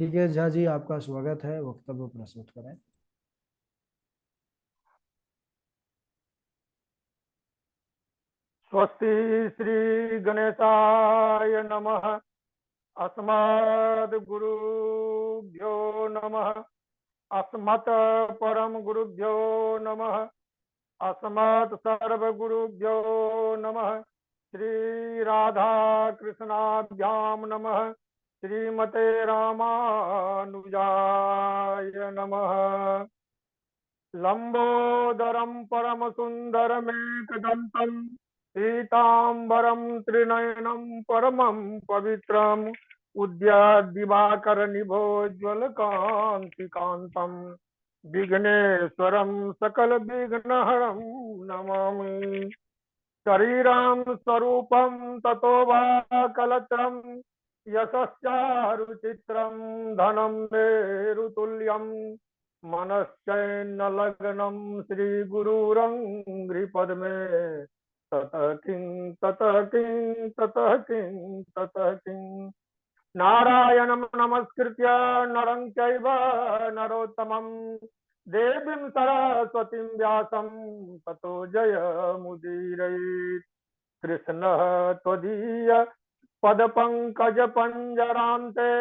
ठीक है झा जी, आपका स्वागत है। वक्तव्य प्रस्तुत करें। स्वस्ति श्री गणेशाय नमः। अस्मद् गुरुभ्यो नमः। अस्मत् परम गुरुभ्यो नमः। अस्मत् सर्व गुरुभ्यो नमः। श्री राधा कृष्णाभ्याम नमः। श्रीमते रामानुजाय नमः। लंबोदरम परम सुंदरमेकदंतम पीतांबरम त्रिनयनम परमं पवित्रम उद्याद्दिवाकर निभोज्वल कांति कांतम विघ्नेश्वरम सकल विघ्नहरम नमामि। शरीरं स्वरूपं ततो वा कलत्रं यशश्चारुचित्रं धनं मेरुतुल्यं मनश्चैन्नलग्नं श्रीगुरुरङ्घ्रिपद्मे ततः किं ततः किं ततः किं ततः किं। नारायणं नमस्कृत्य नरं चैव नरोत्तमं देवीं सरस्वतीं व्यासं ततो जयमुदीरयेत्। कृष्णः त्वदीय पदपङ्कजपञ्जरान्ते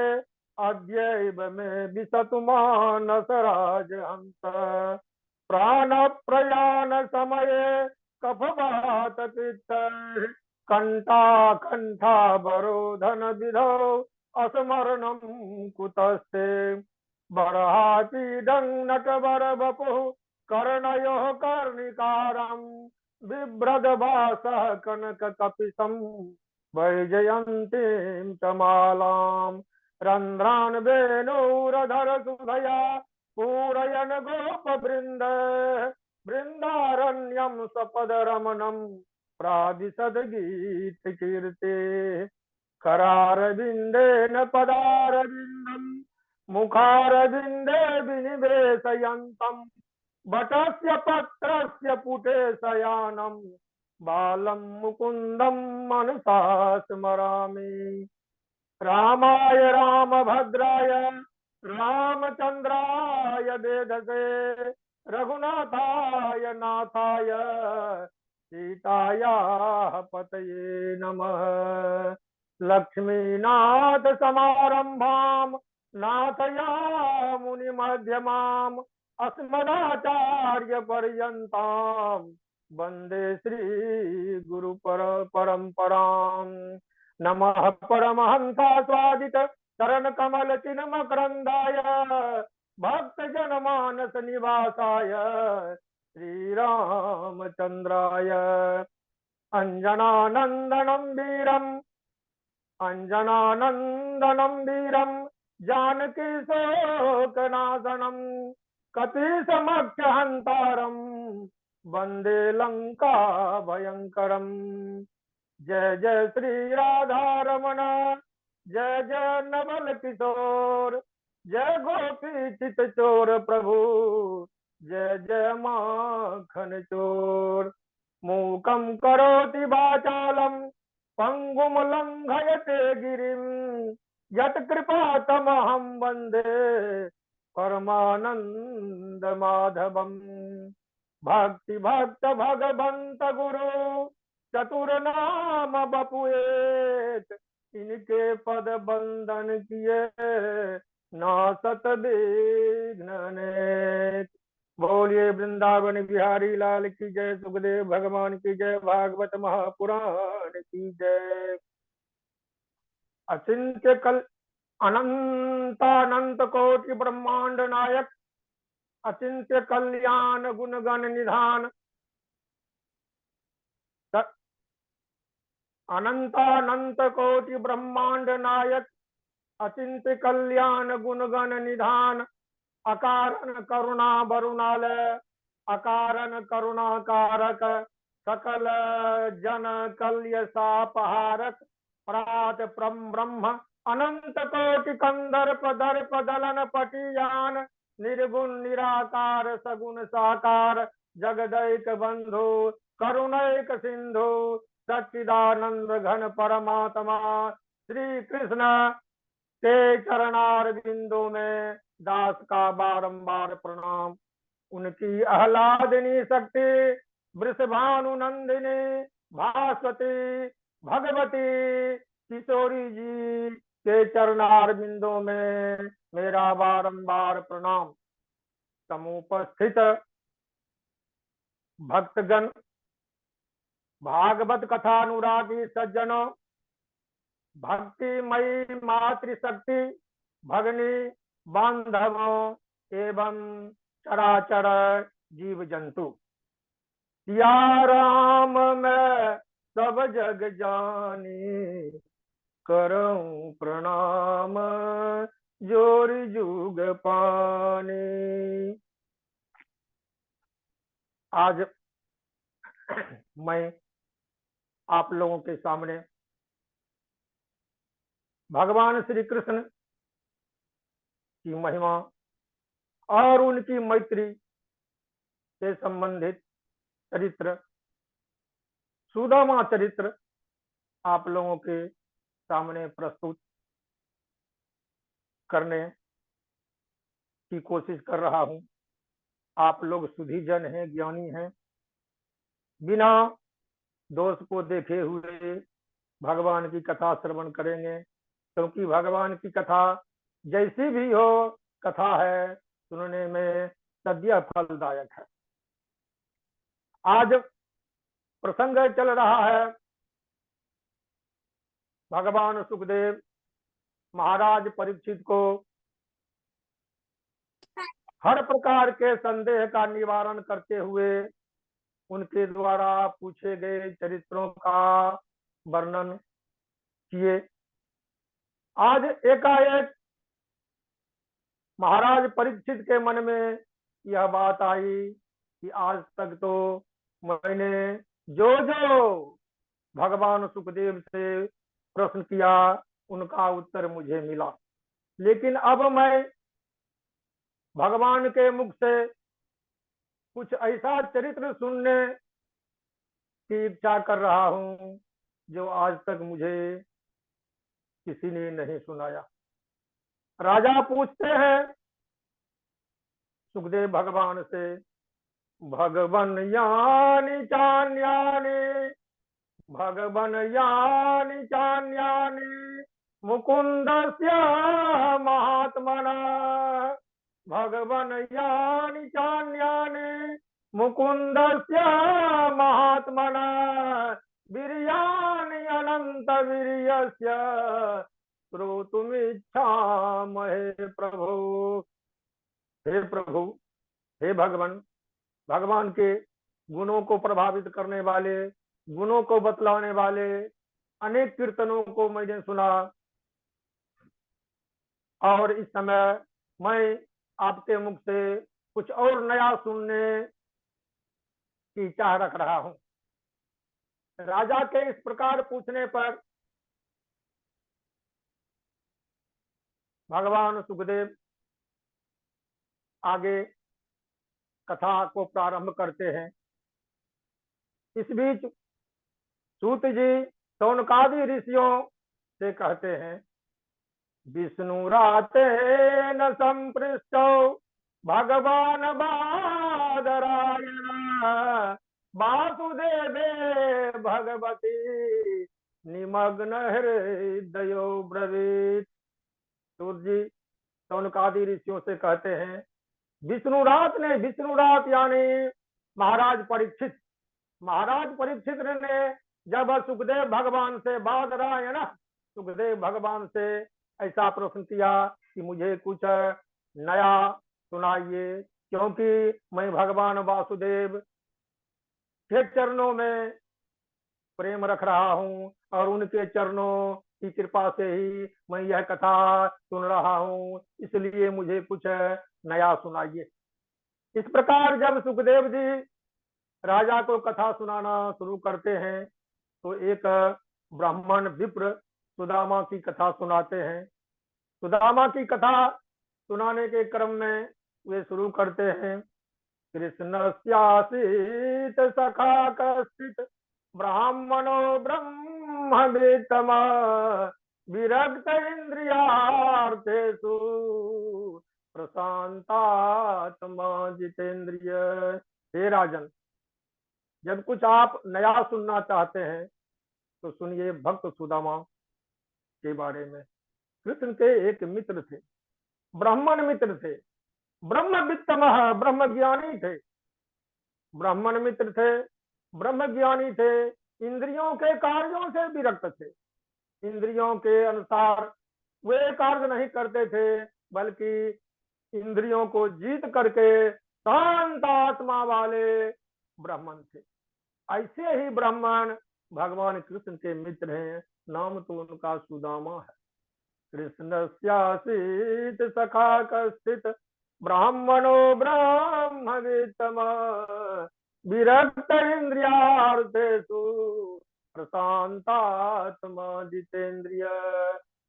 अद्यैव मे विशतु मानसराजहंस। प्राणप्रयाणसमये कफवातपित्तैः कण्ठाकण्ठावरोधनविधौ अस्मरणं कुतस्ते। बर्हापीडं नटवरवपुः कर्णयोः कर्णिकारम् बिभ्रदभासः कनककपिशं वैजयन्तीं च मालां। रन्ध्रान् वेणुरधरसुधया पूरयन् गोपवृन्द बृन्दारण्यं सपदरमणं प्रादिशद्गीतकीर्ते। करारविन्देन पदारविन्दं मुखारविन्दे विनिवेशयन्तम् वटस्य पत्रस्य पुटे शयानं बालं मुकुन्दं मनसा स्मरामि। रामाय रामभद्राय रामचन्द्राय वेधसे रघुनाथाय नाथाय सीतायाः पतये नमः। लक्ष्मीनाथ समारंभां नाथयामुनिमध्यमाम् अस्मदाचार्य पर्यन्तां वन्दे श्री गुरु परम्पराम्। नमः परमहंसास्वादित चरण कमल चिन्मकरंदाय भक्त जनमानस निवासाय श्रीरामचंद्राय। अंजनानंदनं वीरम् अंजनानंदनं वीरम् जानकी शोकनाशनं कपीशमक्षहन्तारं वन्दे लंका भयंकरम्। जय जय श्री राधा रमण, जय जय नवल किशोर, जय गोपी चित चोर प्रभु, जय जय माखन चोर। मूकं करोति वाचालं पंगुम लंघयते गिरिं यत्कृपातमहं वन्दे परमानंद माधवम्। भक्ति भक्त भगवंत गुरु चतुर नाम बपुएत इनके पद बंदन किए नासत विघ्न। बोलिए वृंदावन बिहारी लाल की जय। सुखदेव भगवान की जय। भागवत महापुराण की जय। अचिंत्य कल अनंतानंत कोटि ब्रह्मांड नायक अचिंत्य कल्याण गुणगण निधान अनंतानंत कोटि ब्रह्मांड नायक अचिंत्य कल्याण गुणगण निधान। अकारण करुणा वरुणालय अकारण करुणा कारक सकल जन कल्य सापहारक प्रात ब्रह्म अनंत कोटि कंदर्प दर्प दलन पटियान निर्गुण निराकार सगुण साकार जगदैक बंधु करुणैक सिंधु सच्चिदानंद घन परमात्मा श्री कृष्ण ते चरणार बिंदु में दास का बारंबार प्रणाम। उनकी आह्लादिनी शक्ति वृषभानु नंदिनी भास्वती भगवती किशोरी जी के चरणार बिंदु में मेरा बारंबार प्रणाम। समुपस्थित भक्तगण, भागवत कथानुरागी सज्जनों, भक्तिमयी मातृशक्ति भगनी बांधवों एवं चराचर जीव जंतु, सिया राम मैं सब जग जानी, करऊं प्रणाम जोर जुग पानी। आज मैं आप लोगों के सामने भगवान श्री कृष्ण की महिमा और उनकी मैत्री से संबंधित चरित्र, सुदामा चरित्र आप लोगों के सामने प्रस्तुत करने की कोशिश कर रहा हूं। आप लोग सुधी जन हैं, ज्ञानी हैं, बिना दोष को देखे हुए भगवान की कथा श्रवण करेंगे, क्योंकि भगवान की कथा जैसी भी हो कथा है, सुनने में सद्य फलदायक है। आज प्रसंग चल रहा है भगवान सुखदेव महाराज परीक्षित को हर प्रकार के संदेह का निवारण करते हुए उनके द्वारा पूछे गए चरित्रों का वर्णन किए। आज एकाएक महाराज परीक्षित के मन में यह बात आई कि आज तक तो मैंने जो जो भगवान सुखदेव से प्रश्न किया उनका उत्तर मुझे मिला, लेकिन अब मैं भगवान के मुख से कुछ ऐसा चरित्र सुनने की इच्छा कर रहा हूं जो आज तक मुझे किसी ने नहीं सुनाया। राजा पूछते हैं सुखदेव भगवान से, भगवन यानी चान्यानी, भगवन यानी चान्यानी मुकुंदस्य महात्मना, भगवन यानी चान्यानी मुकुंदस्य महात्मना, वीर्यानि अनंत वीर्यस्य श्रोतुमिच्छामहे प्रभु। हे प्रभु, हे भगवान, भगवान के गुणों को प्रभावित करने वाले, गुणों को बतलाने वाले अनेक कीर्तनों को मैंने सुना, और इस समय मैं आपके मुख से कुछ और नया सुनने की चाह रख रहा हूं। राजा के इस प्रकार पूछने पर भगवान सुखदेव आगे कथा को प्रारंभ करते हैं। इस बीच सूत जी शौनकादि ऋषियों से कहते हैं, विष्णु राते न संपृष्टो भगवान बादरायण, वासुदेवे भगवती निमग्न हृदयो ब्रवीत। सूत जी शौनकादि ऋषियों से कहते हैं, विष्णुरात यानी महाराज परीक्षित ने जब सुखदेव भगवान से बादरायण सुखदेव भगवान से ऐसा प्रश्न किया कि मुझे कुछ नया सुनाइए, क्योंकि मैं भगवान वासुदेव के चरणों में प्रेम रख रहा हूँ और उनके चरणों की कृपा से ही मैं यह कथा सुन रहा हूँ, इसलिए मुझे कुछ नया सुनाइए। इस प्रकार जब सुखदेव जी राजा को कथा सुनाना शुरू करते हैं तो एक ब्राह्मण विप्र सुदामा की कथा सुनाते हैं। सुदामा की कथा सुनाने के क्रम में वे शुरू करते हैं, कृष्णस्यासीत सखा कश्चित् ब्राह्मणो ब्रह्मवेत्तम विरक्त इंद्रिया जितेन्द्रियार्थेषु प्रशांतात्मा जितेंद्रिय। हे राजन, जब कुछ आप नया सुनना चाहते हैं तो सुनिए भक्त सुदामा के बारे में। कृष्ण के एक मित्र थे, ब्राह्मण मित्र थे, ब्रह्म वित्तमः, ब्रह्म ज्ञानी थे, ब्राह्मण मित्र थे, ब्रह्म ज्ञानी थे, इंद्रियों के कार्यों से विरक्त थे। इंद्रियों के अनुसार वे कार्य नहीं करते थे, बल्कि इंद्रियों को जीत करके शांत आत्मा वाले ब्राह्मण थे। ऐसे ही ब्राह्मण भगवान कृष्ण के मित्र हैं। नाम तो उनका सुदामा है। कृष्णस्यासीत सखा कश्चित् ब्राह्मणो ब्रह्मवित्तम विरक्त इंद्रियार्थेषु प्रशांतात्मा जितेंद्रिय।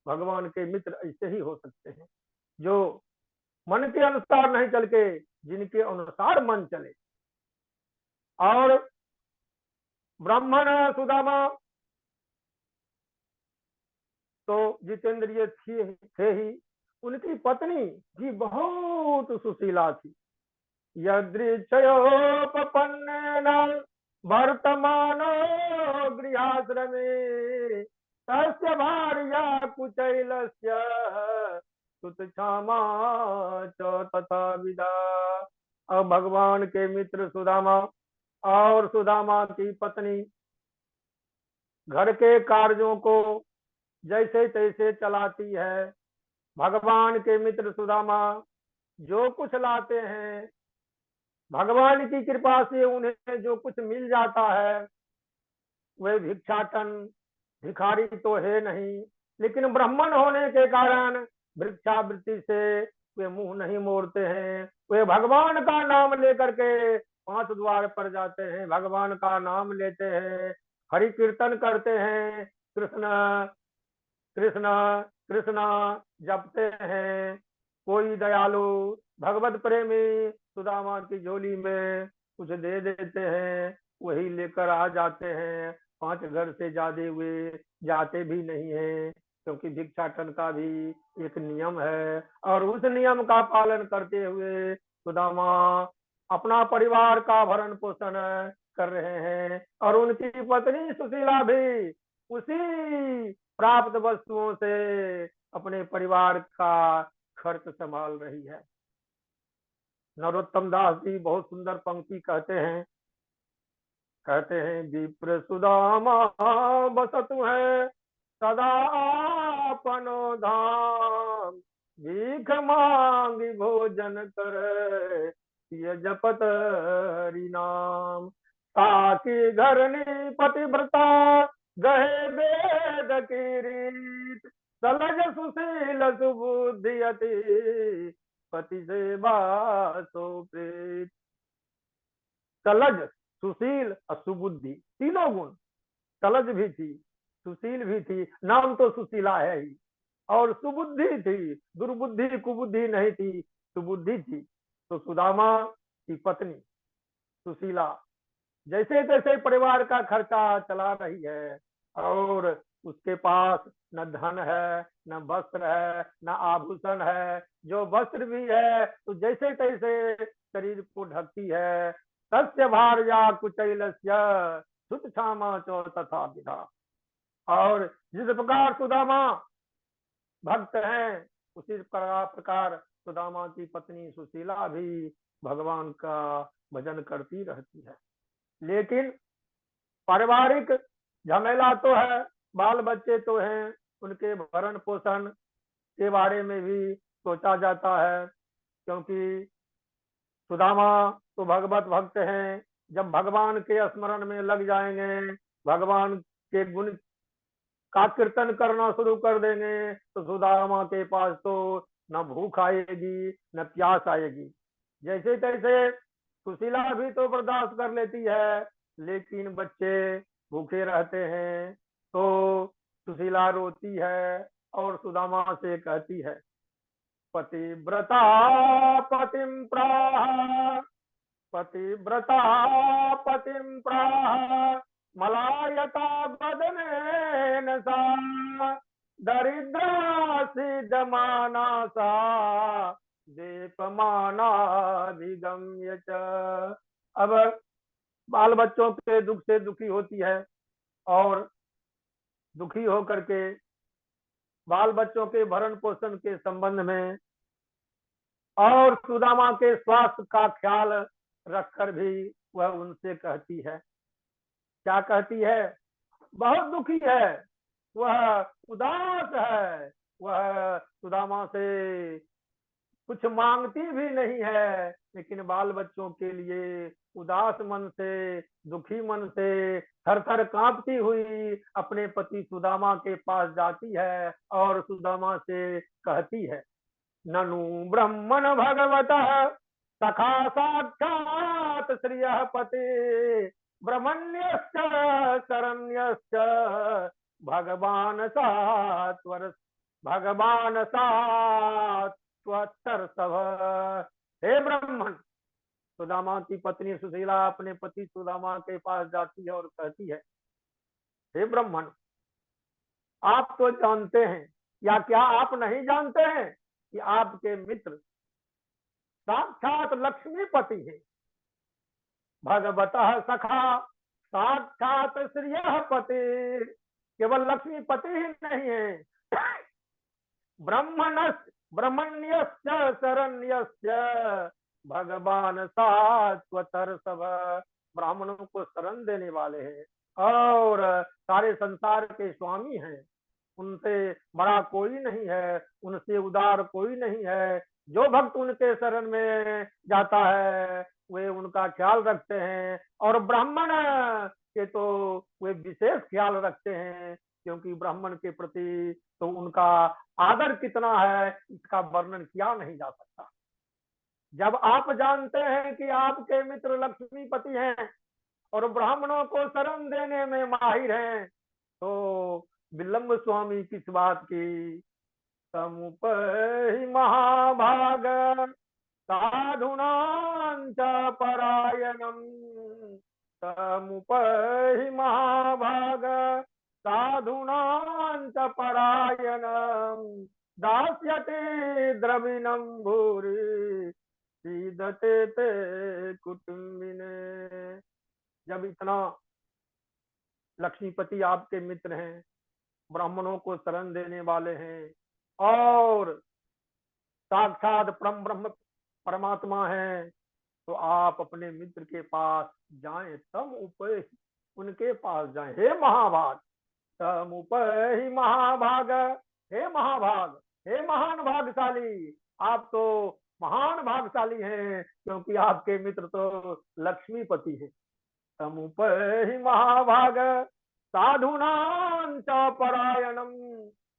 भगवान के मित्र ऐसे ही हो सकते हैं जो मन के अनुसार नहीं चल के जिनके अनुसार मन चले। और ब्राह्मण सुदामा तो जितेंद्रिय थे ही। उनकी पत्नी भी बहुत सुशीला थी। यदृच्छयोपपन्नेन वर्तमानो गृहाश्रमे तस्य भार्या कुचैलस्य सुतक्षामा च तथा विदा। अब भगवान के मित्र सुदामा और सुदामा की पत्नी घर के कार्यों को जैसे तैसे चलाती है। भगवान के मित्र सुदामा जो कुछ लाते हैं, भगवान की कृपा से उन्हें जो कुछ मिल जाता है, वे भिक्षाटन, भिखारी तो है नहीं, लेकिन ब्राह्मण होने के कारण भिक्षावृत्ति से वे मुंह नहीं मोड़ते हैं। वे भगवान का नाम लेकर के 5 द्वार पर जाते हैं, भगवान का नाम लेते हैं, हरि कीर्तन करते हैं, कृष्ण कृष्ण कृष्ण जपते हैं। कोई दयालु भगवत प्रेमी सुदामा की झोली में कुछ दे देते हैं, वही लेकर आ जाते हैं। 5 घर से ज्यादा वे जाते भी नहीं है, क्योंकि भिक्षाटन का भी एक नियम है। और उस नियम का पालन करते हुए सुदामा अपना परिवार का भरण पोषण कर रहे हैं। और उनकी पत्नी सुशीला भी उसी प्राप्त वस्तुओं से अपने परिवार का खर्च संभाल रही है। नरोत्तम दास जी बहुत सुंदर पंक्ति कहते हैं विप्र सुदामा बसतु है सदा अपनो धाम, भीख मांगी भोजन कर ये जपत हरि नाम। ताकि घरनी पतिव्रता गहे वेद की रीत, सलज सुशील सुबुद्धि अति पति सेवा सो प्रीत। सलज, सुशील और सुबुद्धि तीनों गुण। सलज भी थी, सुशील भी थी, नाम तो सुशीला है ही, और सुबुद्धि थी, दुर्बुद्धि कुबुद्धि नहीं थी, सुबुद्धि थी। तो सुदामा की पत्नी सुशीला जैसे तैसे परिवार का खर्चा चला रही है, और उसके पास न धन है, न वस्त्र है, न आभूषण है। जो वस्त्र भी है तो जैसे तैसे शरीर को ढकती है। तस्य भार्या कुचैलस्य सुतक्षामा च तथा विधा। और जिस प्रकार सुदामा भक्त हैं, उसी प्रकार सुदामा की पत्नी सुशीला भी भगवान का भजन करती रहती है। लेकिन पारिवारिक झमेला तो है, बाल बच्चे तो हैं, उनके भरण पोषण के बारे में भी सोचा जाता है। क्योंकि सुदामा तो भगवत भक्त हैं, जब भगवान के स्मरण में लग जाएंगे, भगवान के गुण का कीर्तन करना शुरू कर देंगे, तो सुदामा के पास तो न भूख आएगी न प्यास आएगी। जैसे तैसे सुशीला भी तो बर्दाश्त कर लेती है, लेकिन बच्चे भूखे रहते हैं तो सुशीला रोती है और सुदामा से कहती है पतिव्रता पतिम प्राह, पतिव्रता पतिम प्राह मलायता बदनेन सा दरिद्रासी जमानासा दीपमानाभिगम्य च। अब बाल बच्चों के दुख से दुखी होती है और दुखी होकर के बाल बच्चों के भरण पोषण के संबंध में और सुदामा के स्वास्थ्य का ख्याल रखकर भी वह उनसे कहती है, क्या कहती है? बहुत दुखी है, वह उदास है, वह सुदामा से कुछ मांगती भी नहीं है, लेकिन बाल बच्चों के लिए उदास मन से, दुखी मन से, थर थर कांपती हुई अपने पति सुदामा के पास जाती है और सुदामा से कहती है, ननु ब्रह्मण भगवतः सखा साक्षात् श्रियः पते ब्रह्मण्यश्च शरण्यश्च भगवान सात्वर भगवान सात्वतर सभ। हे ब्राह्मण, सुदामा की पत्नी सुशीला अपने पति सुदामा के पास जाती है और कहती है, हे ब्राह्मण, आप तो जानते हैं या क्या आप नहीं जानते हैं कि आपके मित्र साक्षात लक्ष्मीपति है, भगवतः सखा साक्षात श्रियः पति, केवल लक्ष्मीपति ही नहीं है, ब्रह्मण्यश्च शरण्यश्च भगवान सात्वतर सब, ब्राह्मणों को शरण देने वाले हैं और सारे संसार के स्वामी हैं, उनसे बड़ा कोई नहीं है, उनसे उदार कोई नहीं है। जो भक्त उनके शरण में जाता है वे उनका ख्याल रखते हैं और ब्राह्मण के तो वे विशेष ख्याल रखते हैं, क्योंकि ब्राह्मण के प्रति तो उनका आदर कितना है इसका वर्णन किया नहीं जा सकता। जब आप जानते हैं कि आपके मित्र लक्ष्मीपति हैं और ब्राह्मणों को शरण देने में माहिर हैं, तो विलंब स्वामी किस बात की? समुपहि महाभाग साधुनां च परायणम्, समुपहि महाभाग साधुनां च परायणम्, दास्यते द्रविणं भूरि सीदते ते कुटुम्बिने। जब इतना लक्ष्मीपति आपके मित्र हैं, ब्राह्मणों को शरण देने वाले हैं और साक्षात परम ब्रह्म परमात्मा है, तो आप अपने मित्र के पास जाएं, तम उपहि उनके पास जाएं। हे महाभाग, तम उपहि महाभाग, हे महाभाग, हे महान भागशाली, आप तो महान भागशाली हैं क्योंकि आपके मित्र तो लक्ष्मीपति है। तम उपहि महाभाग साधुनां च परायणम,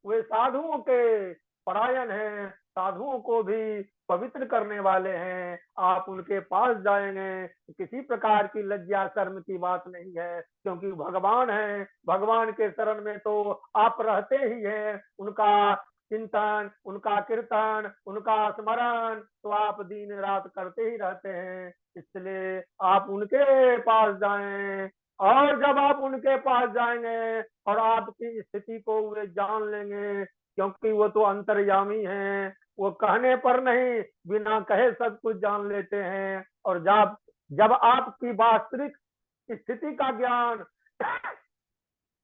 वे साधुओं के परायण हैं, साधुओं को भी पवित्र करने वाले हैं। आप उनके पास जाएंगे किसी प्रकार की लज्जा शर्म की बात नहीं है, क्योंकि भगवान है, भगवान के शरण में तो आप रहते ही हैं। उनका चिंतन, उनका कीर्तन, उनका स्मरण तो आप दिन रात करते ही रहते हैं, इसलिए आप उनके पास जाएं। और जब आप उनके पास जाएंगे और आपकी स्थिति को वे जान लेंगे, क्योंकि वो तो अंतर्यामी हैं, वो कहने पर नहीं बिना कहे सब कुछ जान लेते हैं। और जब जब आपकी वास्तविक स्थिति का ज्ञान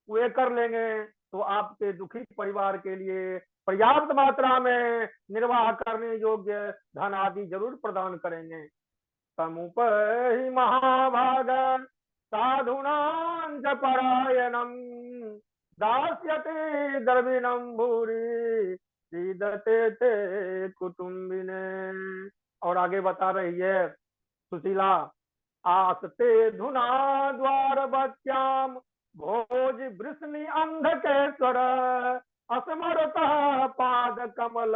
वे कर लेंगे तो आपके दुखी परिवार के लिए पर्याप्त मात्रा में निर्वाह करने योग्य धन आदि जरूर प्रदान करेंगे। समुपहि महाभाग साधुनां च परायणम्, दास्यते द्रविणं भूरि सीदते ते कुटुम्बिने। और आगे बता रही है सुशीला, आसते धुना द्वार बच्चाम भोज वृष्णि अंधकेश्वर, असमरतः पाद कमल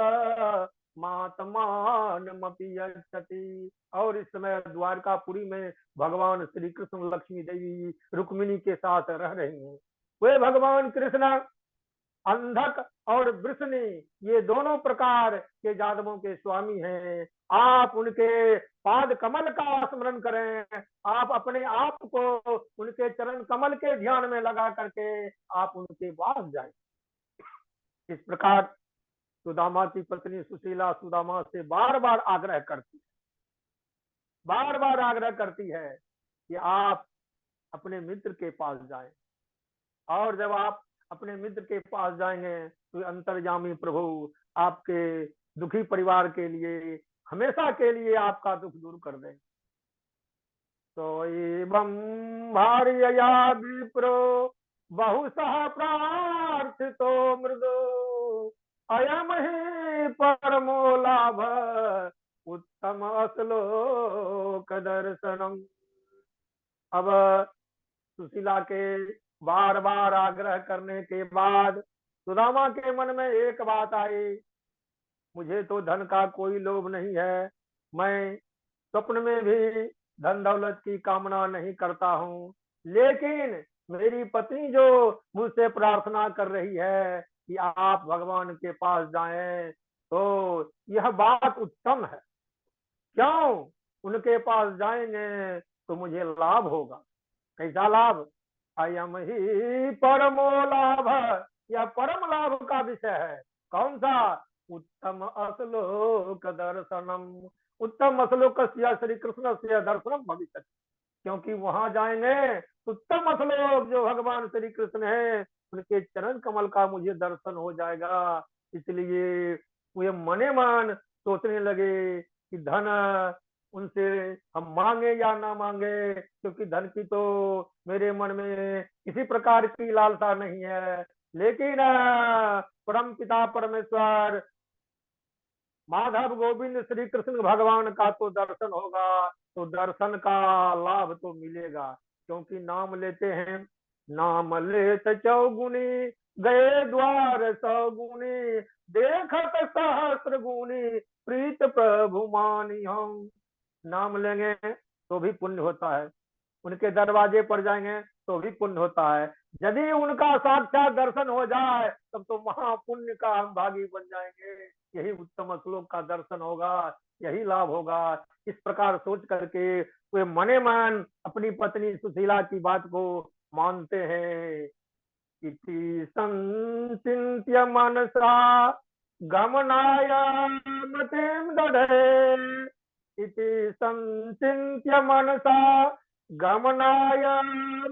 मातमानमपि यच्छति। और इस समय द्वारकापुरी में भगवान श्री कृष्ण लक्ष्मी देवी रुक्मिणी के साथ रह रही हैं। वे भगवान कृष्ण अंधक और वृष्णि ये दोनों प्रकार के जादवों के स्वामी हैं। आप उनके पाद कमल का स्मरण करें, आप अपने आप को उनके चरण कमल के ध्यान में लगा करके आप उनके पास जाएं। इस प्रकार सुदामा की पत्नी सुशीला सुदामा से बार बार आग्रह करती है, बार बार आग्रह करती है कि आप अपने मित्र के पास जाएं, और जब आप अपने मित्र के पास जाएंगे तो अंतर्यामी प्रभु आपके दुखी परिवार के लिए हमेशा के लिए आपका दुख दूर कर देंगे। तो एवं भार्यया विप्रो बहुशः प्रार्थितो मृदु अयम ही परमो लाभ उत्तम श्लोक दर्शनम। अब सुशीला के बार बार आग्रह करने के बाद सुदामा के मन में एक बात आई, मुझे तो धन का कोई लोभ नहीं है, मैं स्वप्न में भी धन दौलत की कामना नहीं करता हूँ, लेकिन मेरी पत्नी जो मुझसे प्रार्थना कर रही है कि आप भगवान के पास जाएं, तो यह बात उत्तम है। क्यों? उनके पास जाएंगे तो मुझे लाभ होगा। कैसा लाभ? अयम ही परमो लाभ, यह परम लाभ का विषय है। कौन सा? उत्तम श्लोक दर्शनम, उत्तम श्लोक श्री कृष्ण से दर्शनम भविष्य, क्योंकि वहां जाएंगे उत्तम श्लोक जो भगवान श्री कृष्ण है उनके चरण कमल का मुझे दर्शन हो जाएगा। इसलिए वे मने मन सोचने लगे कि धन उनसे हम मांगे या ना मांगे, क्योंकि धन की तो मेरे मन में किसी प्रकार की लालसा नहीं है, लेकिन परम पिता परमेश्वर माधव गोविंद श्री कृष्ण भगवान का तो दर्शन होगा, तो दर्शन का लाभ तो मिलेगा, क्योंकि नाम लेते हैं, नाम लेत चौगुनी गए द्वार सौगुनी देखत सहस्त्र गुनी प्रीत प्रभु मानी हम। नाम लेंगे तो भी पुण्य होता है, उनके दरवाजे पर जाएंगे तो भी पुण्य होता है। यदि उनका साक्षात दर्शन हो जाए तब तो महापुण्य का हम भागी बन जाएंगे। यही उत्तम श्लोक का दर्शन होगा, यही लाभ होगा। इस प्रकार सोच करके वे मने मन अपनी पत्नी सुशीला की बात को मानते हैं। इति संचिन्त्य मनसा गमनाय मतिं दधे, इति संचिन्त्य मनसा गमनाय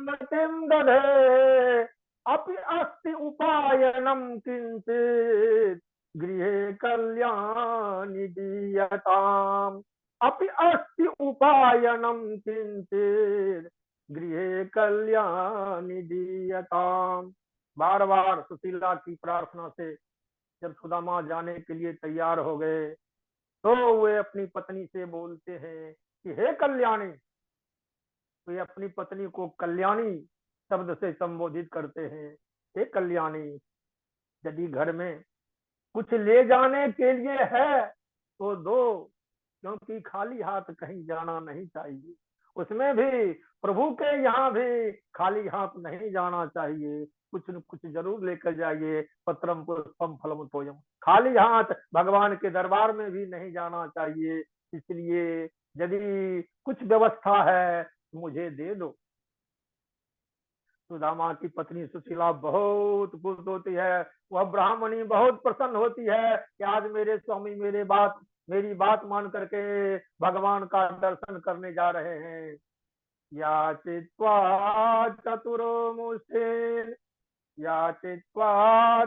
मतिं दधे अपि अस्ति उपायनं किंचित् गृहे कल्याणि दीयताम्, अपि अस्ति उपायनं किंचित् गृहे कल्याणि दीयताम्। बार बार सुशीला की प्रार्थना से जब सुदामा जाने के लिए तैयार हो गए तो वे अपनी पत्नी से बोलते हैं कि हे कल्याणी, वे अपनी पत्नी को कल्याणी शब्द से संबोधित करते हैं। हे कल्याणी, यदि घर में कुछ ले जाने के लिए है तो दो, क्योंकि खाली हाथ कहीं जाना नहीं चाहिए। उसमें भी प्रभु के यहाँ भी खाली हाथ नहीं जाना चाहिए, कुछ न कुछ जरूर लेकर जाइए। पत्रम पुष्पम फलम तोयम, खाली हाथ भगवान के दरबार में भी नहीं जाना चाहिए। इसलिए यदि कुछ व्यवस्था है तो मुझे दे दो। सुदामा की पत्नी सुशीला बहुत खुश होती है, वह ब्राह्मणी बहुत प्रसन्न होती है कि आज मेरे स्वामी मेरी बात मान करके भगवान का दर्शन करने जा रहे हैं। याचित्वा चतुरो मुष्टिन, याचित्वा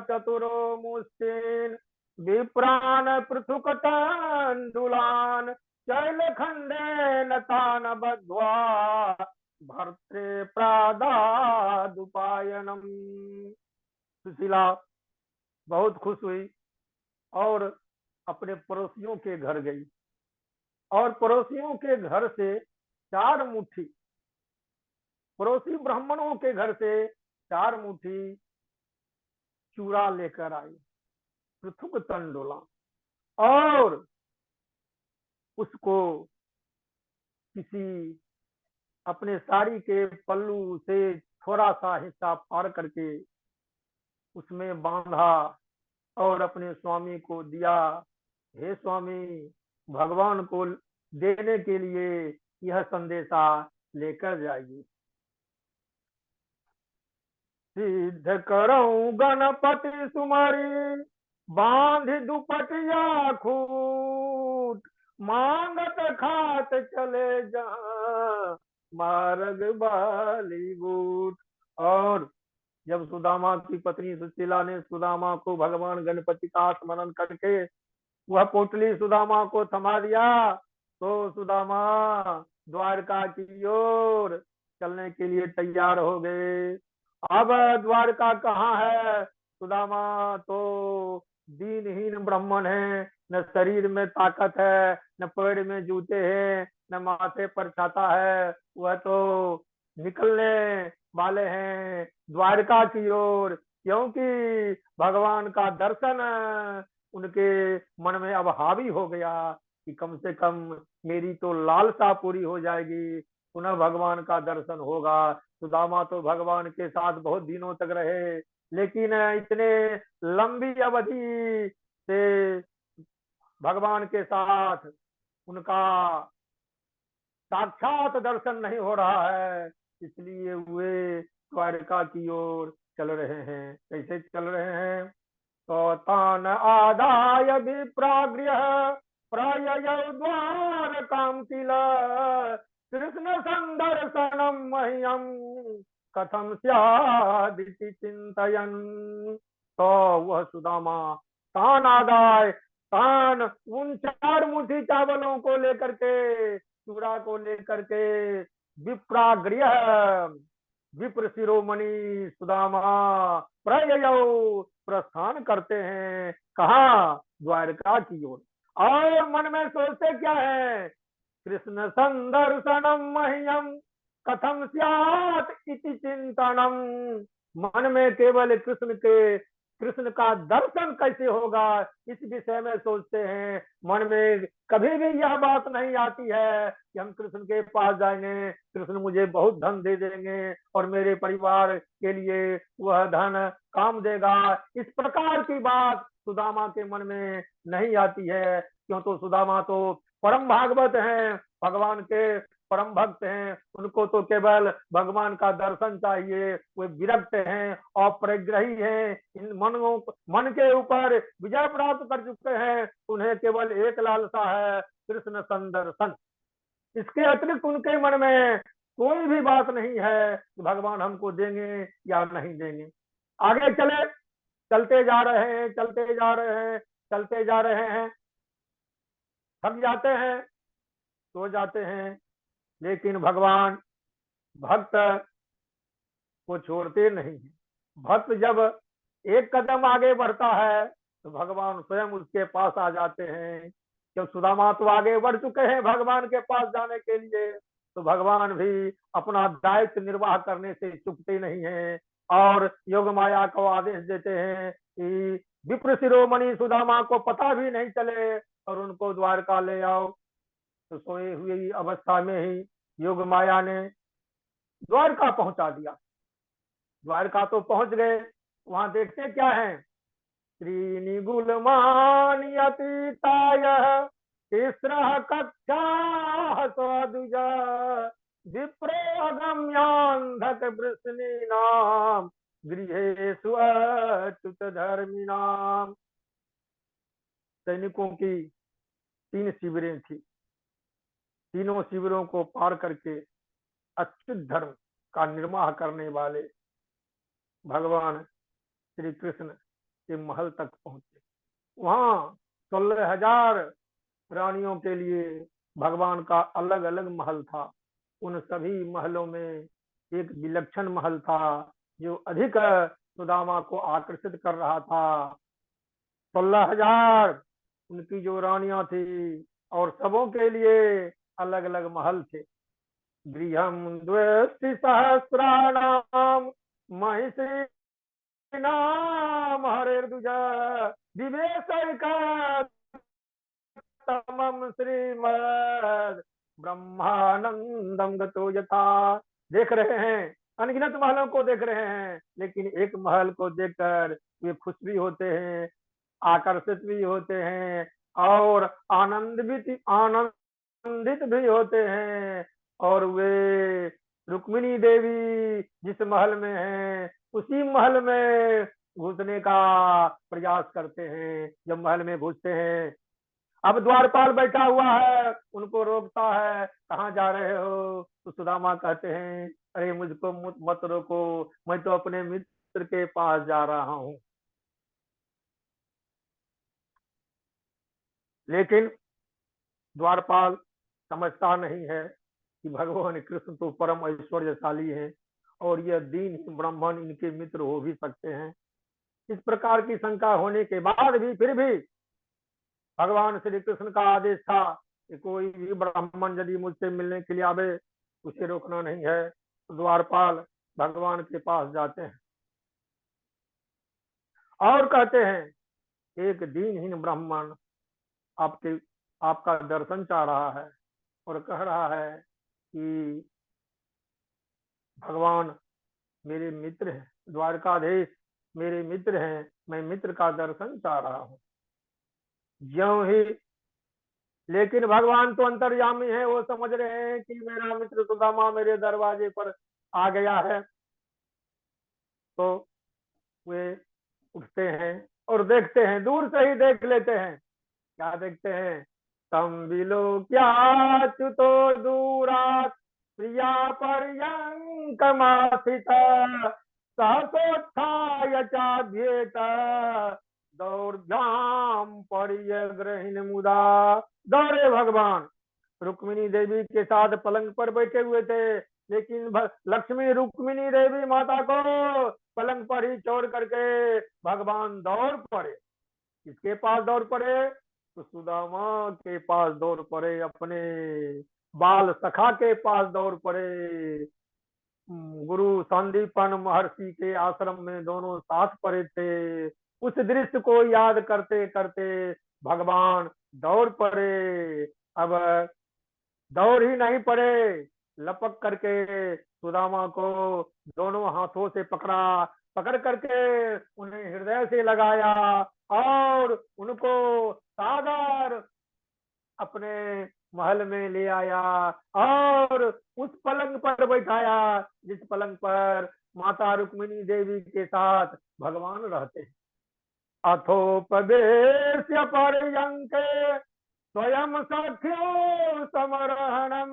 चतुरो मुष्टिन विप्रान पृथुक तंडुलान शैलखंडेन तान बद्ध्वा भर्त्रे प्रादादुपायनम। सुशीला बहुत खुश हुई और अपने पड़ोसियों के घर गई, और पड़ोसियों के घर से 4 मुट्ठी, पड़ोसी ब्राह्मणों के घर से 4 मुट्ठी चूड़ा लेकर आई, पृथुक तंडुला, और उसको किसी अपने साड़ी के पल्लू से थोड़ा सा हिस्सा फाड़ करके उसमें बांधा और अपने स्वामी को दिया। हे स्वामी, भगवान को देने के लिए यह संदेशा लेकर जाइए। सिद्ध करऊं गणपति सुमरी, बांध दुपटिया खूट, मांगत खात चले जहां, मार्ग बॉलीवुड। और जब सुदामा की पत्नी सुशीला ने सुदामा को भगवान गणपति का स्मरण करके वह पोटली सुदामा को थमा दिया, तो सुदामा द्वारका की ओर चलने के लिए तैयार हो गए। अब द्वारका कहाँ है? सुदामा तो दीनहीन ब्राह्मण है, न शरीर में ताकत है, न पैर में जूते हैं, न माथे पर छाता है। वह तो निकलने वाले हैं द्वारका की ओर, क्योंकि भगवान का दर्शन उनके मन में अब हावी हो गया कि कम से कम मेरी तो लालसा पूरी हो जाएगी, पुनः भगवान का दर्शन होगा। सुदामा तो भगवान के साथ बहुत दिनों तक रहे, लेकिन इतने लंबी अवधि से भगवान के साथ उनका साक्षात दर्शन नहीं हो रहा है, इसलिए वे द्वारका की ओर चल रहे हैं। कैसे चल रहे हैं? तो तान आदाय विप्रागृह प्रययौ द्वारकां किल, कृष्ण संदर्शनम मह्यम कथम स्यादिति चिंतयन्। तो वह सुदामा तान आदाय, तान उन 4 मुट्ठी चावलों को लेकर के, चूड़ा को लेकर के, विप्रागृह विप्र शिरोमणि सुदामा प्रययौ प्रस्थान करते हैं। कहा? द्वारका की ओर। और मन में सोचते क्या है? कृष्ण संदर्शनम मह्यम कथम स्यात् इति चिंतनम। मन में केवल कृष्ण का दर्शन कैसे होगा, इस विषय में सोचते हैं। मन में कभी भी यह बात नहीं आती है कि हम कृष्ण के पास जाएंगे, कृष्ण मुझे बहुत धन दे देंगे और मेरे परिवार के लिए वह धन काम देगा। इस प्रकार की बात सुदामा के मन में नहीं आती है, क्यों? तो सुदामा तो परम भागवत हैं, भगवान के परम भक्त हैं, उनको तो केवल भगवान का दर्शन चाहिए। वे विरक्त हैं और परिग्रही हैं, इन मन के ऊपर विजय प्राप्त कर चुके हैं। उन्हें केवल एक लालसा है, कृष्ण संदर्शन। इसके अतिरिक्त उनके मन में कोई भी बात नहीं है कि भगवान हमको देंगे या नहीं देंगे। आगे चले, चलते जा रहे हैं, चलते जा रहे हैं, चलते जा रहे हैं, थक जाते हैं, सो जाते हैं, लेकिन भगवान भक्त को छोड़ते नहीं। भक्त जब एक कदम आगे बढ़ता है तो भगवान स्वयं उसके पास आ जाते हैं। जब सुदामा तो आगे बढ़ चुके हैं भगवान के पास जाने के लिए, तो भगवान भी अपना दायित्व निर्वाह करने से चूकते नहीं हैं और योग माया को आदेश देते हैं कि विप्र शिरोमणि सुदामा को पता भी नहीं चले और उनको द्वारका ले आओ। तो सोए हुई अवस्था में ही योग माया ने द्वारका पहुंचा दिया। द्वारका तो पहुंच गए, वहां देखते क्या है? श्री गुलमान अतीताय तिस्रः कक्षा स्वादुज, विप्रो अगम्यांधक वृष्णीनाम गृहेषु अच्युत धर्मिणाम। सैनिकों की 3 शिविरें थी, तीनों शिविरों को पार करके अच्युत धर्म का निर्वाह करने वाले भगवान श्री कृष्ण के महल तक पहुंचे। वहां 16,000 रानियों के लिए भगवान का अलग अलग महल था। उन सभी महलों में एक विलक्षण महल था जो अधिक सुदामा को आकर्षित कर रहा था। 16,000 उनकी जो रानियां थी और सबों के लिए अलग अलग महल थे। गृहम द्वेष्टि सहस्राणाम महिषी नाम हरेर्दुजा, दिवेशैकतमं श्रीमद् ब्रह्मानंदम गतो यथा। देख रहे हैं, अनगिनत महलों को देख रहे हैं, लेकिन एक महल को देखकर वे खुश भी होते हैं, आकर्षित भी होते हैं और आनंदित भी होते हैं। और वे रुक्मिणी देवी जिस महल में हैं उसी महल में घुसने का प्रयास करते हैं। जब महल में घुसते हैं, अब द्वारपाल बैठा हुआ है, उनको रोकता है, कहाँ जा रहे हो? तो सुदामा कहते हैं, अरे मुझको मत रोको, मैं तो अपने मित्र के पास जा रहा हूँ। लेकिन द्वारपाल समझता नहीं है कि भगवान कृष्ण तो परम ऐश्वर्यशाली हैं और यह दीन ब्राह्मण इनके मित्र हो भी सकते हैं। इस प्रकार की शंका होने के बाद भी फिर भी भगवान श्री कृष्ण का आदेश था कि कोई भी ब्राह्मण यदि मुझसे मिलने के लिए आवे, उसे रोकना नहीं है। तो द्वारपाल भगवान के पास जाते हैं और कहते हैं, एक दीनहीन ब्राह्मण आपके आपका दर्शन चाह रहा है और कह रहा है कि भगवान मेरे मित्र हैं, द्वारकाधीश मेरे मित्र हैं, मैं मित्र का दर्शन चाह रहा हूँ। ज्यों ही, लेकिन भगवान तो अंतर्यामी है, वो समझ रहे हैं कि मेरा मित्र सुदामा मेरे दरवाजे पर आ गया है। तो वे उठते हैं और देखते हैं, दूर से ही देख लेते हैं। क्या देखते हैं? तम बिलो क्या च्युतो दूरात प्रिया पर्यंकमासित सहसोत्थाय चाध्येत दौर्ध्याम पर्यग्रहिण मुदा। दौड़े भगवान रुक्मिणी देवी के साथ पलंग पर बैठे हुए थे, लेकिन लक्ष्मी रुक्मिणी देवी माता को पलंग पर ही छोड़ करके भगवान दौड़ पड़े। किसके पास दौड़ पड़े? तो सुदामा के पास दौड़ पड़े, अपने बाल सखा के पास दौड़ पड़े। गुरु संदीपन महर्षि के आश्रम में दोनों साथ पड़े थे। उस दृश्य को याद करते करते भगवान दौड़ पड़े। अब दौड़ ही नहीं पड़े, लपक करके सुदामा को दोनों हाथों से पकड़ा, पकड़ करके उन्हें हृदय से लगाया और उनको सादर अपने महल में ले आया और उस पलंग पर बैठाया जिस पलंग पर माता रुक्मिणी देवी के साथ भगवान रहते हैं। अथोपदेश पर्यंके स्वयं सख्यो समरहणम।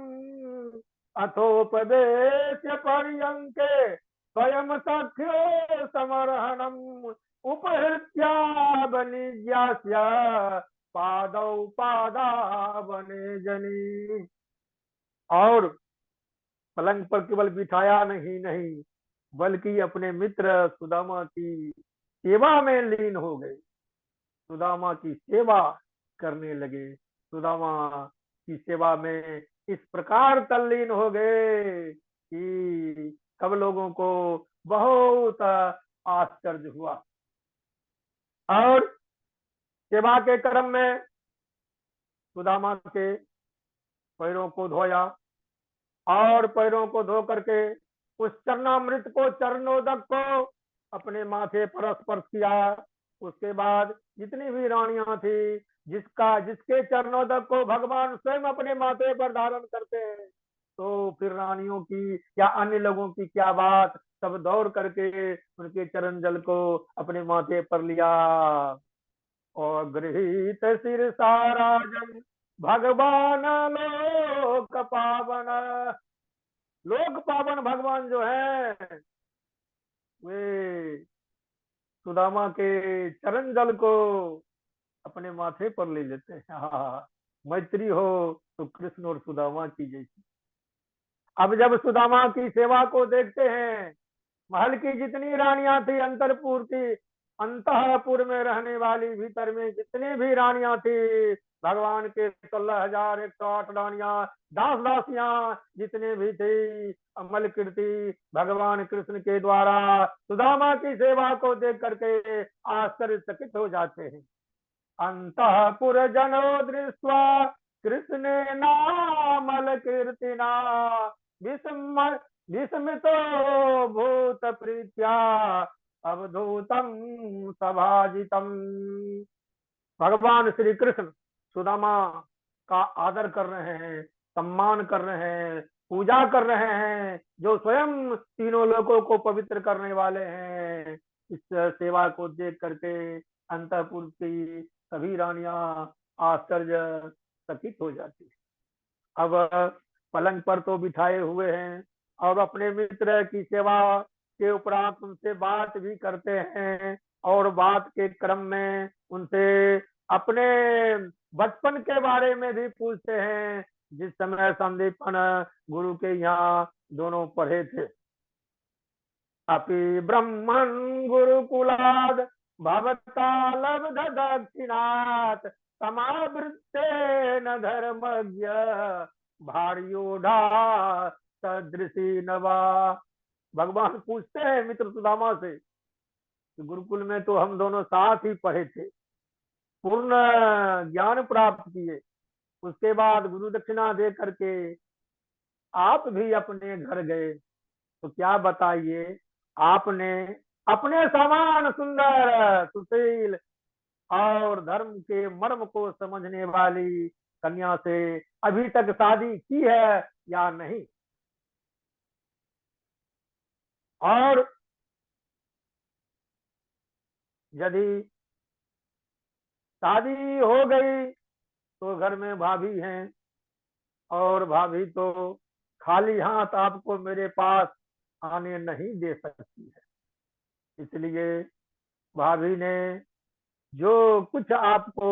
अथोपदेश पर्यंके स्वयं सख्यो समरहणम उपहृत्या बनिज्यास्य पादौ पादावने जनी। और पलंग पर केवल बिठाया नहीं बल्कि अपने मित्र सुदामा की सेवा में लीन हो गए, सुदामा की सेवा करने लगे, सुदामा की सेवा में इस प्रकार तल्लीन हो गए कि सब लोगों को बहुत आश्चर्य हुआ। और सेवा के क्रम में सुदामा के पैरों को धोया और पैरों को धो करके उस चरणामृत को, चरणोदक को अपने माथे पर स्पर्श किया। उसके बाद जितनी भी रानियां थी, जिसके चरणोदक को भगवान स्वयं अपने माथे पर धारण करते हैं, तो फिर रानियों की या अन्य लोगों की क्या बात, सब दौड़ करके उनके चरण जल को अपने माथे पर लिया और गृहीत सिर साराजन भगवान लोक पावन। लोक पावन भगवान जो है वे सुदामा के चरण जल को अपने माथे पर ले लेते हैं। हाँ, मैत्री हो तो कृष्ण और सुदामा की जैसी। अब जब सुदामा की सेवा को देखते हैं, महल की जितनी रानियां थी, अंतरपुर की, अंतपुर में रहने वाली भीतर में जितनी भी रानियां थी, भगवान के 16,108 रानियां, दास दासियां जितने भी थे, अमल कीर्ति भगवान कृष्ण के द्वारा सुदामा की सेवा को देख करके आश्चर्यचकित हो जाते हैं। अंतपुर जनो दृष्ट्वा कृष्ण नामल कीर्तिना विस्मितो भूत प्रीत्या अवधूतम सभाजितम। भगवान श्री कृष्ण सुदामा का आदर कर रहे हैं, सम्मान कर रहे हैं, पूजा कर रहे हैं, जो स्वयं तीनों लोगों को पवित्र करने वाले हैं। इस सेवा को देख करके अंतःपुर की सभी रानियां आश्चर्यचकित हो जाती है। अब पलंग पर तो बिठाए हुए हैं और अपने मित्र की सेवा के उपरांत उनसे बात भी करते हैं, और बात के क्रम में उनसे अपने बचपन के बारे में भी पूछते हैं, जिस समय संदीपन गुरु के यहाँ दोनों पढ़े थे। अपि ब्रह्मन् गुरुकुलाद भवता लब्ध दक्षिणात् समावृत्तेन धर्मज्ञ भार्योढ़ा सदृशी नवा। भगवान पूछते हैं मित्र सुदामा से कि गुरुकुल में तो हम दोनों साथ ही पढ़े थे, पूर्ण ज्ञान प्राप्त किए, उसके बाद गुरु दक्षिणा दे करके आप भी अपने घर गए, तो क्या बताइए, आपने अपने समान सुंदर सुशील और धर्म के मर्म को समझने वाली कन्या से अभी तक शादी की है या नहीं? और यदि शादी हो गई तो घर में भाभी हैं, और भाभी तो खाली हाथ आपको मेरे पास आने नहीं दे सकती है। इसलिए भाभी ने जो कुछ आपको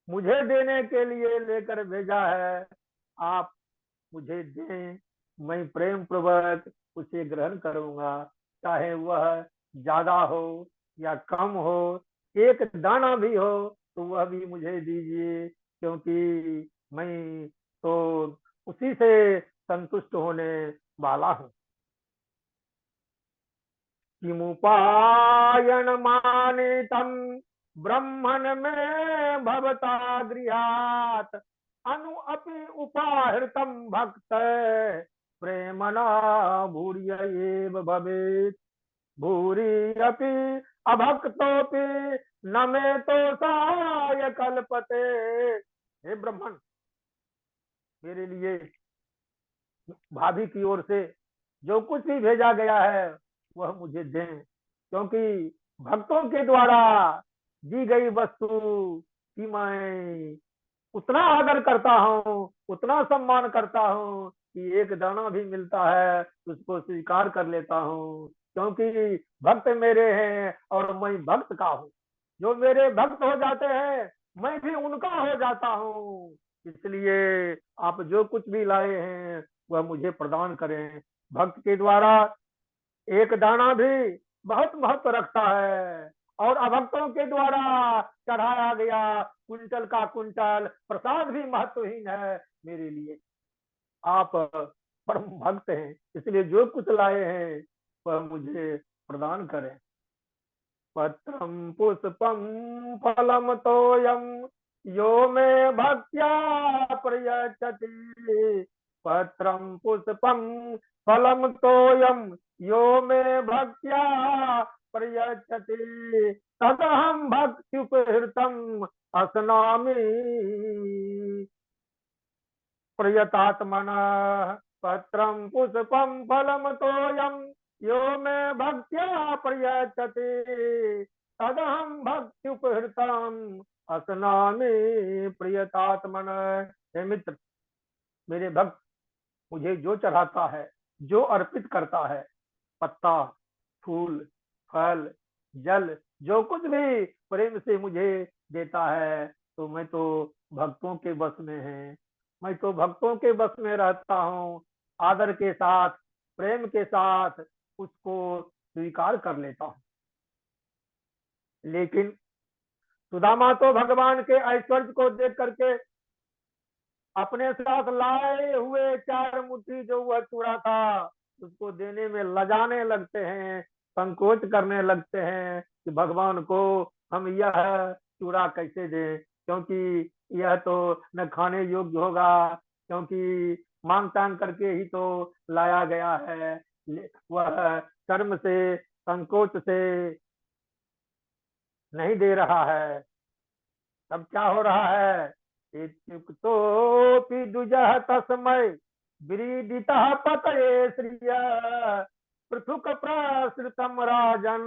मुझे देने के लिए लेकर भेजा है, आप मुझे दें, मैं प्रेम पूर्वक उसे ग्रहण करूंगा, चाहे वह ज्यादा हो या कम हो, एक दाना भी हो तो वह भी मुझे दीजिए, क्योंकि मैं तो उसी से संतुष्ट होने वाला हूँ। किमुपायन मानितम ब्रह्मण में भवता गृहात अनु अपि उपाहृतम भक्त प्रेमना भूर्य एव भवेत् भूरि अपि अभक्तोपि न मे तो साय कल्पते। हे ब्रह्मण, मेरे लिए भाभी की ओर से जो कुछ भी भेजा गया है वह मुझे दें, क्योंकि भक्तों के द्वारा दी गई वस्तु की मैं उतना आदर करता हूँ, उतना सम्मान करता हूँ कि एक दाना भी मिलता है उसको स्वीकार कर लेता हूँ, क्योंकि भक्त मेरे हैं और मैं भक्त का हूँ। जो मेरे भक्त हो जाते हैं मैं भी उनका हो जाता हूँ। इसलिए आप जो कुछ भी लाए हैं वह मुझे प्रदान करें। भक्त के द्वारा एक दाना भी बहुत महत्व रखता है, और अभक्तों के द्वारा चढ़ाया गया कुंटल का कुंटल प्रसाद भी महत्वहीन है मेरे लिए। आप परम भक्त हैं, इसलिए जो कुछ लाए हैं वह मुझे प्रदान करें। पत्रम पुष्पम फलम तोयम यो मे भक्त्या प्रयच्छति। पत्रम पुष्पम फलम तोयम यो मे भक्त्या प्रयच्छति तदहम भक्त्युपहृतम असनामि प्रयतात्मनः। पत्रम पुष्पम फलम तोयम यो मे भक्त्या प्रयच्छति तदहम भक्त्युपहृतम असनामि प्रियतात्मनः। हे मित्र, मेरे भक्त मुझे जो चढ़ाता है, जो अर्पित करता है, पत्ता, फूल, फल, जल, जो कुछ भी प्रेम से मुझे देता है, तो मैं तो भक्तों के बस में है, मैं तो भक्तों के बस में रहता हूँ। आदर के साथ, प्रेम के साथ उसको स्वीकार कर लेता हूँ। लेकिन सुदामा तो भगवान के ऐश्वर्य को देख करके अपने साथ लाए हुए 4 मुट्ठी जो वह चूड़ा था उसको देने में लजाने लगते हैं, संकोच करने लगते हैं कि भगवान को हम यह चूड़ा कैसे दें, क्योंकि यह तो न खाने योग्य होगा, क्योंकि मांग तांग करके ही तो लाया गया है। वह शर्म से, संकोच से नहीं दे रहा है। तब क्या हो रहा है, इत्युक्तोऽपि द्विजः तस्मै विरीडितः पतये श्रिय पृथुक प्रसृतम राजन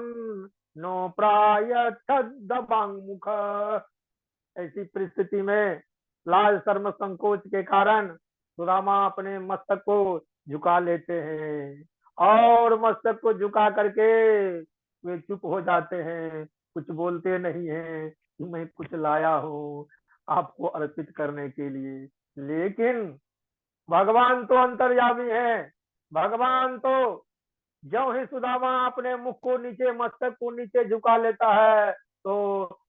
नो प्रायच्छद्दबांगमुख। ऐसी परिस्थिति में लाज शर्म संकोच के कारण सुदामा अपने मस्तक को झुका लेते हैं और मस्तक को झुका करके वे चुप हो जाते हैं, कुछ बोलते नहीं हैं कि मैं कुछ लाया हूँ आपको अर्पित करने के लिए। लेकिन भगवान तो अंतर्यामी है। भगवान तो ज्यों ही सुदामा अपने मुख को नीचे, मस्तक को नीचे झुका लेता है तो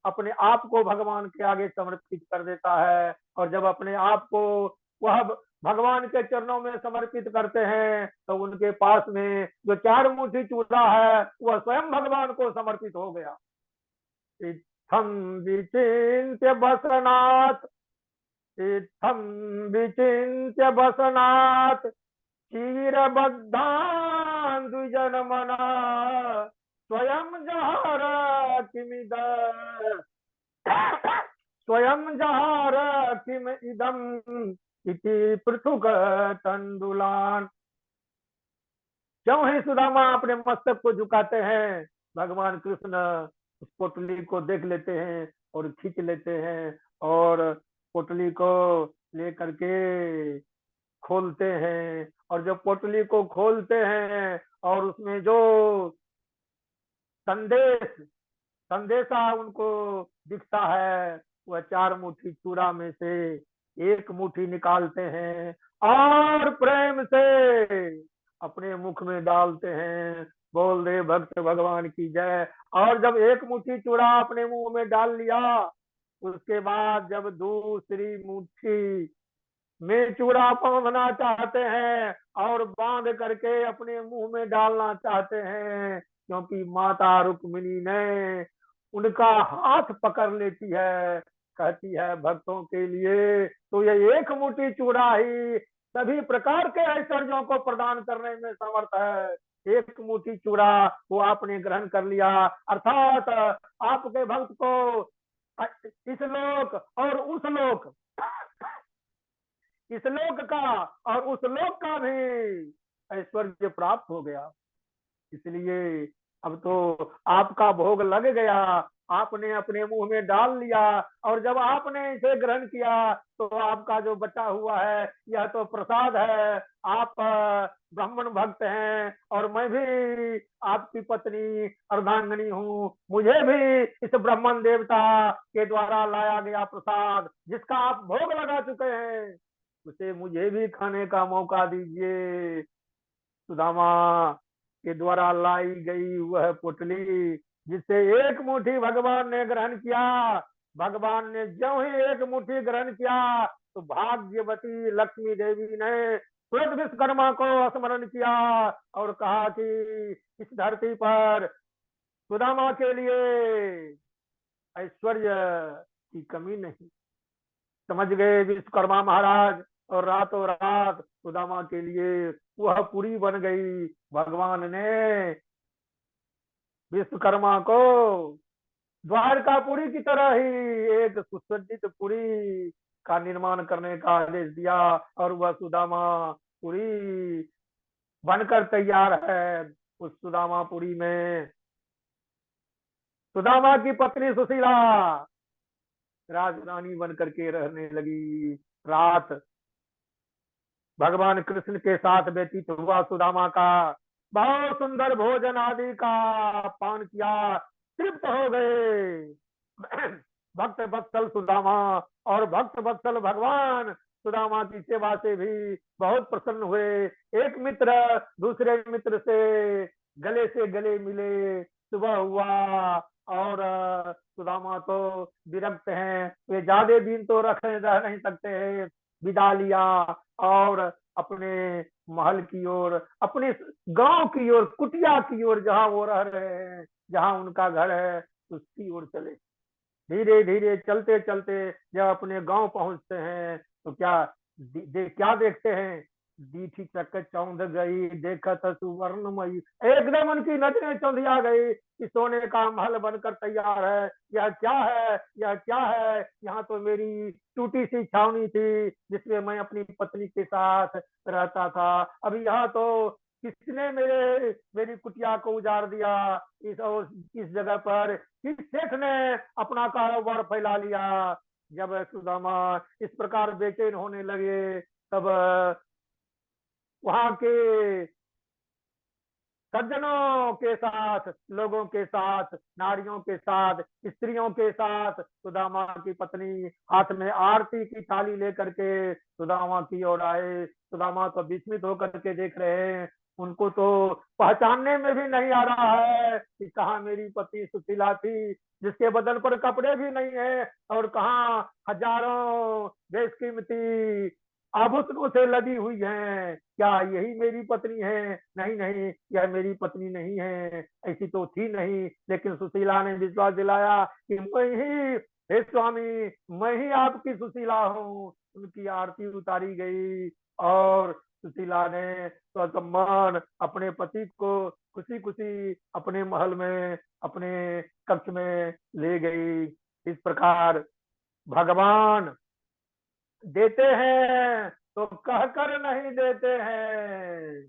अपने आप को भगवान के आगे समर्पित कर देता है। और जब अपने आप को वह भगवान के चरणों में समर्पित करते हैं तो उनके पास में जो 4 मुट्ठी चूड़ा है वह स्वयं भगवान को समर्पित हो गया। इत्थम विचिन्त्य बसनाथ, इत्थम विचिन्त्य बसनाथ क्षीरबद्धान् द्विजनमना स्वयं जहार किमिद, स्वयं जहार किम इदम इति पृथुक तंडुलान। क्यों ही सुदामा अपने मस्तक को झुकाते हैं, भगवान कृष्ण उस पोटली को देख लेते हैं और खींच लेते हैं और पोटली को लेकर के खोलते हैं। और जब पोटली को खोलते हैं और उसमें जो संदेशा उनको दिखता है वह 4 मुट्ठी चूड़ा में से 1 मुट्ठी निकालते हैं और प्रेम से अपने मुख में डालते हैं। बोल दे भक्त भगवान की जय। और जब 1 मुट्ठी चूड़ा अपने मुंह में डाल लिया उसके बाद जब दूसरी मुट्ठी में चूड़ा बांधना चाहते हैं और बांध करके अपने मुंह में डालना चाहते हैं, क्योंकि माता रुक्मिणी ने उनका हाथ पकड़ लेती है, कहती है भक्तों के लिए तो ये 1 मुट्ठी चूड़ा ही सभी प्रकार के ऐश्वर्यों को प्रदान करने में समर्थ है। 1 मुट्ठी चूड़ा वो आपने ग्रहण कर लिया, अर्थात आपके भक्त को इस लोक और उस लोक, इस लोक का और उस लोक का भी ऐश्वर्य प्राप्त हो गया। इसलिए अब तो आपका भोग लग गया, आपने अपने मुंह में डाल लिया और जब आपने इसे ग्रहण किया तो आपका जो बचा हुआ है यह तो प्रसाद है। आप ब्राह्मण भक्त हैं और मैं भी आपकी पत्नी अर्धांगिनी हूँ, मुझे भी इस ब्राह्मण देवता के द्वारा लाया गया प्रसाद जिसका आप भोग लगा चुके हैं उसे मुझे भी खाने का मौका दीजिए। सुदामा के द्वारा लाई गई वह पोटली जिससे 1 मुट्ठी भगवान ने ग्रहण किया, भगवान ने ज्यों ही 1 मुट्ठी ग्रहण किया तो भाग्यवती लक्ष्मी देवी ने तुरंत विश्वकर्मा को स्मरण किया और कहा कि इस धरती पर सुदामा के लिए ऐश्वर्य की कमी नहीं। समझ गए विश्वकर्मा महाराज और रातों रात सुदामा के लिए वह पुरी बन गई। भगवान ने विश्वकर्मा को द्वारकापुरी की तरह ही एक सुसज्जित पुरी का निर्माण करने का आदेश दिया और वह सुदामा पुरी बनकर तैयार है। उस सुदामापुरी में सुदामा की पत्नी सुशीला राजरानी बनकर के रहने लगी। रात भगवान कृष्ण के साथ व्यतीत हुआ। सुदामा का बहुत सुंदर भोजन आदि का पान किया, तृप्त हो गए। भक्त वत्सल सुदामा और भक्त वत्सल भगवान सुदामा की सेवा से भी बहुत प्रसन्न हुए। एक मित्र दूसरे मित्र से गले मिले। सुबह हुआ और सुदामा तो विरक्त हैं, वे ज्यादा दिन तो रह नहीं सकते हैं। विदा लिया और अपने महल की ओर, अपने गांव की ओर, कुटिया की ओर जहां वो रह रहे हैं, जहां उनका घर है उसकी ओर चले। धीरे धीरे चलते चलते जब अपने गांव पहुंचते हैं तो क्या देखते हैं दीठी चक चौंध गई देखत सुवर्णमयी। एकदम उनकी नजरें चौंधिया गई कि सोने का महल बनकर तैयार है। यह क्या है, यह क्या है? यहाँ तो मेरी टूटी सी छावनी थी जिसमें मैं अपनी पत्नी के साथ रहता था। अब यहाँ तो किसने मेरी कुटिया को उजाड़ दिया। इस जगह पर किस सेठ ने अपना कारोबार फैला लिया। जब सुदामा इस प्रकार बेचैन होने लगे, तब वहां के सज्जनों के साथ, लोगों के साथ, नारियों के साथ, स्त्रियों के साथ सुदामा की पत्नी हाथ में आरती की थाली लेकर के सुदामा की ओर आए। सुदामा तो विस्मित होकर के देख रहे हैं। उनको तो पहचानने में भी नहीं आ रहा है कि कहाँ मेरी पत्नी सुशीला थी, जिसके बदन पर कपड़े भी नहीं है, और कहाँ हजारों बेशकीमती आभूषणों से लदी हुई हैं। क्या यही मेरी पत्नी है? नहीं नहीं, यह मेरी पत्नी नहीं है, ऐसी तो थी नहीं। लेकिन सुशीला ने विश्वास दिलाया कि मैं ही, हे स्वामी, मैं ही आपकी सुशीला हूँ। उनकी आरती उतारी गई और सुशीला ने तो सम्मान अपने पति को खुशी खुशी अपने महल में, अपने कक्ष में ले गई। इस प्रकार भगवान देते हैं तो कहकर नहीं देते हैं।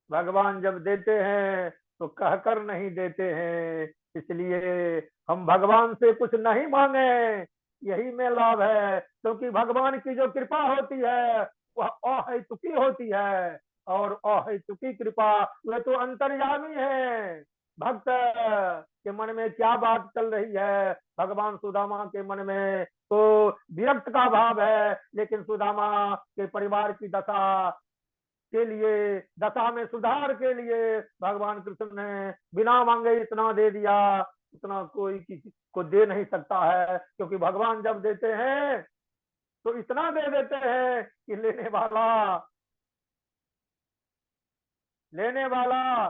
भगवान जब देते हैं तो कहकर नहीं देते हैं। इसलिए हम भगवान से कुछ नहीं मांगे, यही में लाभ है। क्योंकि भगवान की जो कृपा होती है वह अहेतुकी होती है, और अहेतुकी कृपा वह तो अंतर्यामी है। भक्त के मन में क्या बात चल रही है? भगवान सुदामा के मन में तो विरक्त का भाव है, लेकिन सुदामा के परिवार की दशा के लिए, दशा में सुधार के लिए भगवान कृष्ण ने बिना मांगे इतना दे दिया। इतना कोई किसी को दे नहीं सकता है, क्योंकि भगवान जब देते हैं तो इतना दे देते हैं कि लेने वाला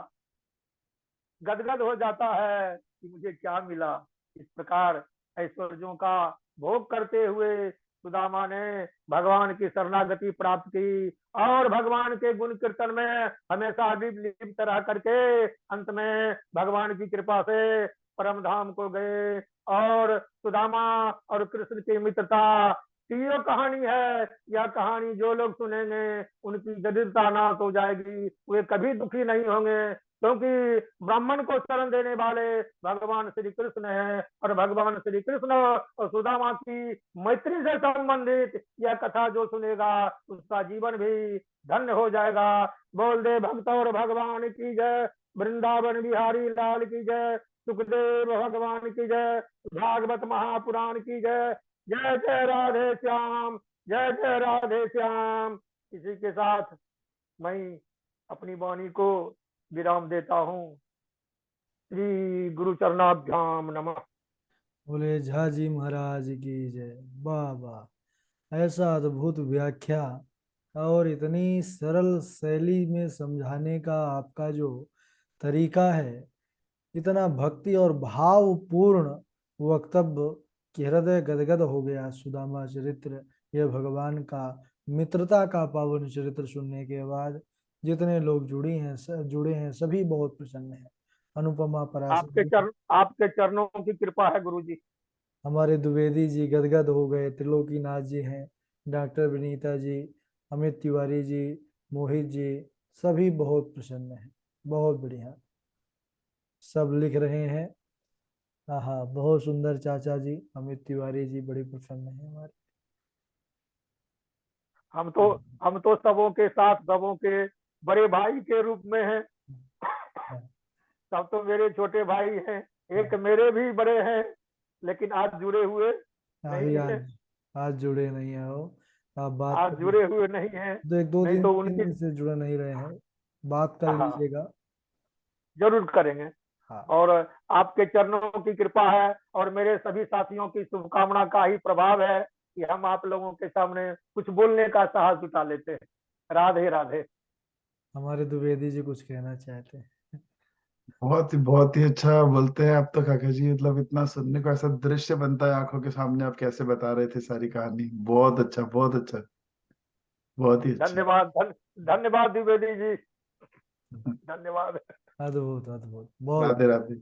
गदगद हो जाता है कि मुझे क्या मिला। इस प्रकार ऐश्वर्यों का भोग करते हुए सुदामा ने भगवान की शरणागति प्राप्त की, और भगवान के गुण कीर्तन में हमेशा लिप्त रह करके अंत में भगवान की कृपा से परम धाम को गए। और सुदामा और कृष्ण की मित्रता की ये कहानी है। यह कहानी जो लोग सुनेंगे उनकी दरिद्रता नाश हो जाएगी, वे कभी दुखी नहीं होंगे। क्योंकि ब्राह्मण को शरण देने वाले भगवान श्री कृष्ण है, और भगवान श्री कृष्ण और सुदामा की मैत्री से संबंधित यह कथा जो सुनेगा उसका जीवन भी धन्य हो जाएगा। बोल दे भक्त और भगवान की जय, वृंदावन बिहारी लाल की जय, सुखदेव भगवान की जय, भागवत महापुराण की जय। जय जय राधे श्याम, जय जय राधे श्याम। इसी के साथ मैं अपनी वाणी को विराम देता हूँ। श्री गुरु चरणाभ्याम नमः। बोले झाजी महाराज की जय। वाह वाह, ऐसा अद्भुत व्याख्या और इतनी सरल शैली में समझाने का आपका जो तरीका है, इतना भक्ति और भावपूर्ण वक्तव्य कि हृदय गदगद हो गया। सुदामा चरित्र, यह भगवान का मित्रता का पावन चरित्र सुनने के बाद जितने लोग जुड़े हैं सभी बहुत प्रसन्न हैं। अनुपमा पराशर जी, आपके चरणों की कृपा है गुरु जी। हमारे द्विवेदी जी गदगद हो गए, त्रिलोकीनाथ जी हैं, डॉक्टर विनीता जी, अमित तिवारी जी, मोहित जी, सभी बहुत प्रसन्न हैं। बहुत बढ़िया, सब लिख रहे हैं। हाँ हाँ, बहुत सुंदर चाचा जी, अमित तिवारी जी बड़ी प्रसन्न है हमारे। हम तो हम तो सबों के साथ, सबों के बड़े भाई के रूप में हैं। हाँ, सब तो मेरे छोटे भाई हैं, एक हाँ, मेरे भी बड़े हैं, लेकिन आज जुड़े हुए अभी नहीं है। आज जुड़े नहीं है वो। आप बात आज कर जुड़े हुए नहीं हैं। तो एक दो नहीं दिन तो 3 दिन उनकी, से जुड़े नहीं रहे हैं, बात कर हाँ, लीजिएगा। जरूर करेंगे। हाँ, और आपके चरणों की कृपा है और मेरे सभी साथियों की शुभकामना का ही प्रभाव है कि हम आप लोगों के सामने कुछ बोलने का साहस जुटा लेते हैं। राधे राधे। हमारे द्विवेदी जी कुछ कहना चाहते हैं। बहुत ही अच्छा बोलते हैं आप तो काका जी। मतलब इतना सुनने को ऐसा दृश्य बनता है आंखों के सामने, आप कैसे बता रहे थे सारी कहानी। बहुत अच्छा, बहुत अच्छा। बहुत ही अच्छा। धन्यवाद धन्यवाद द्विवेदी जी, धन्यवाद। अद्भुत अद्भुत बहुत। राधे राधे।